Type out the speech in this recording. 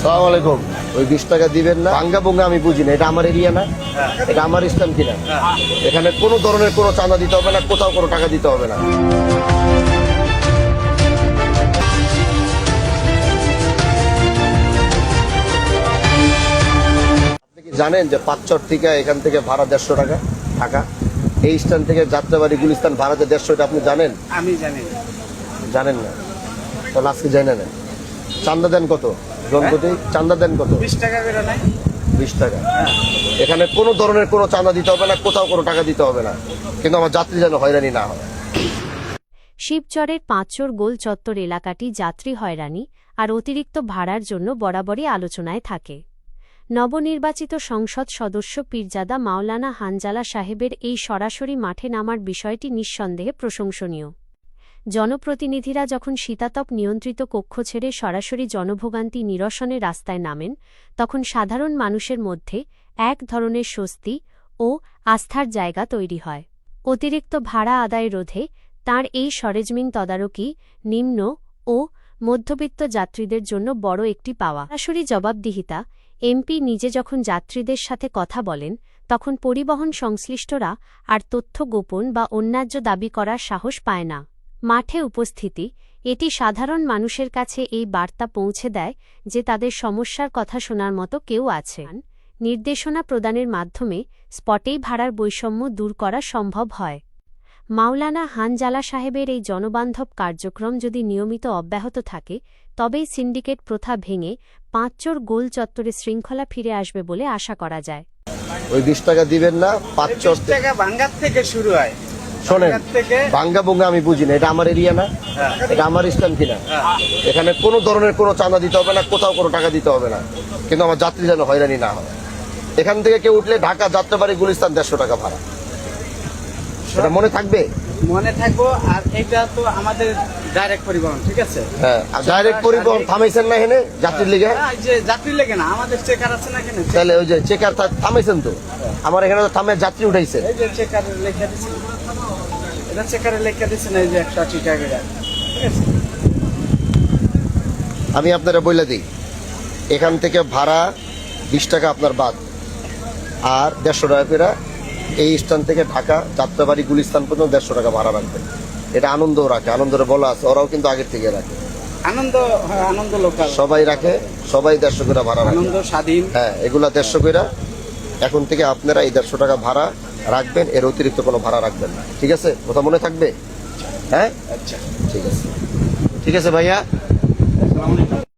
সালাম আলাইকুম। ওই 20 টাকা দিবেন না, ভাঙ্গা ভুঙ্গা আমি বুঝি না। এটা আমার এরিয়া না, এটা আমার স্থান কিনা। এখানে কোনো ধরনের কোনো চাঁদা দিতে হবে না, কোথাও কোনো টাকা দিতে হবে না। আপনি কি জানেন যে পাঁচচর থেকে এখান থেকে ভাড়া 150 টাকা ঢাকা, এই স্থান থেকে যাত্রাবাড়ি গুলিস্তান ভাড়াতে 150, এটা আপনি জানেন? আমি জানি। জানেন না? তাহলে আজকে জানেন না। চান্দা দেন কত জনপ্রতি? চান্দা দেন কত? 20 টাকা করে নাই? 20 টাকা। এখানে কোনো ধরনের কোনো চাঁদা দিতে হবে না, কোথাও কোনো টাকা দিতে হবে না, কিন্তু আমার যাত্রী যেন হয়রানি না হয়। শিবচরের পাঁচচর গোল চত্বর এলাকাটি যাত্রী হয়রানি আর অতিরিক্ত ভাড়ার জন্য বরাবরই আলোচনায় থাকে। নবনির্বাচিত সংসদ সদস্য পীরজাদা মাওলানা হানজালা সাহেবের এই সরাসরি মাঠে নামার বিষয়টি নিঃসন্দেহে প্রশংসনীয়। জনপ্রতিনিধিরা যখন শীতাতপ নিয়ন্ত্রিত কক্ষ ছেড়ে সরাসরি জনভোগান্তি নিরসনে রাস্তায় নামেন, তখন সাধারণ মানুষের মধ্যে এক ধরনের স্বস্তি ও আস্থার জায়গা তৈরি হয়। অতিরিক্ত ভাড়া আদায় রোধে তাঁর এই সরেজমিন তদারকি নিম্ন ও মধ্যবিত্ত যাত্রীদের জন্য বড় একটি পাওয়া। সরাসরি জবাবদিহিতা। এমপি নিজে যখন যাত্রীদের সাথে কথা বলেন, তখন পরিবহন সংশ্লিষ্টরা আর তথ্য গোপন বা অন্যায্য দাবি করার সাহস পায় না। মাঠে উপস্থিতি, এটি সাধারণ মানুষের কাছে এই বার্তা পৌঁছে দেয় যে তাদের সমস্যার কথা শোনার মতো কেউ আছে। নির্দেশনা প্রদানের মাধ্যমে স্পটেই ভাড়ার বৈষম্য দূর করা সম্ভব হয়। মাওলানা হানজালা সাহেবের এই জনবান্ধব কার্যক্রম যদি নিয়মিত অব্যাহত থাকে, তবেই সিন্ডিকেট প্রথা ভেঙে পাঁচচর গোল চত্বরে শৃঙ্খলা ফিরে আসবে বলে আশা করা যায়। ওই 20 টাকা দিবেন না, পাঁচচর 20 টাকা ভাঙ্গার থেকে শুরু হয়। শোনেন, ভাঙ্গার থেকে ভাঙ্গা ভুঙ্গা আমি বুঝি না। এটা আমার এরিয়া না, এটা আমার স্থান কিনা। এখানে কোনো ধরনের কোনো চাঁদা দিতে হবে না, কোথাও কোনো টাকা দিতে হবে না, কিন্তু আমার যাত্রী যেন হয়রানি না হয়। এখান থেকে কেউ উঠলে ঢাকা যাত্রাবাড়ি গুলিস্তান 150 টাকা ভাড়া, এটা মনে থাকবে? মনে থাকবো। আর এটা তো আমাদের ডাইরেক্ট পরিবহন, ঠিক আছে? হ্যাঁ, ডাইরেক্ট পরিবহন থামাইছেন না এখানে যাত্রীর লিগে? যে যাত্রী লেগে না, আমাদের চেকার আছে না এখানে? তাহলে ওই যে চেকার থামাইছেন তো, আমার এখানে তো থামে যাত্রী উঠাইছে। এই যে চেকারের লেখা দিচ্ছে, এটা চেকারের লেখা দিচ্ছে না, এই যে 180 টাকা করে, ঠিক আছে? আমি আপনারা বলে দিই, এখান থেকে ভাড়া 20 টাকা আপনার বাদ, আর 150 টাকা করে এই স্থান থেকে ঢাকা যাত্রাবাড়ি গুলিস্তান পর্যন্ত 150 টাকা ভাড়া রাখবেন। এটা আনন্দও রাখে, আনন্দরে বলা আছে, ওরাও কিন্তু আগের থেকে রাখে। আনন্দ, হ্যাঁ, আনন্দ লোকাল সবাই রাখে, সবাই 150 করে ভাড়া রাখে। আনন্দ স্বাধীন, হ্যাঁ, এগুলা 150 করে। এখন থেকে আপনারা এই 150 টাকা ভাড়া রাখবেন, এর অতিরিক্ত কোনো ভাড়া রাখবেন না, ঠিক আছে? কথা মনে থাকবে? হ্যাঁ, আচ্ছা, ঠিক আছে, ঠিক আছে ভাইয়া। আসসালামু আলাইকুম।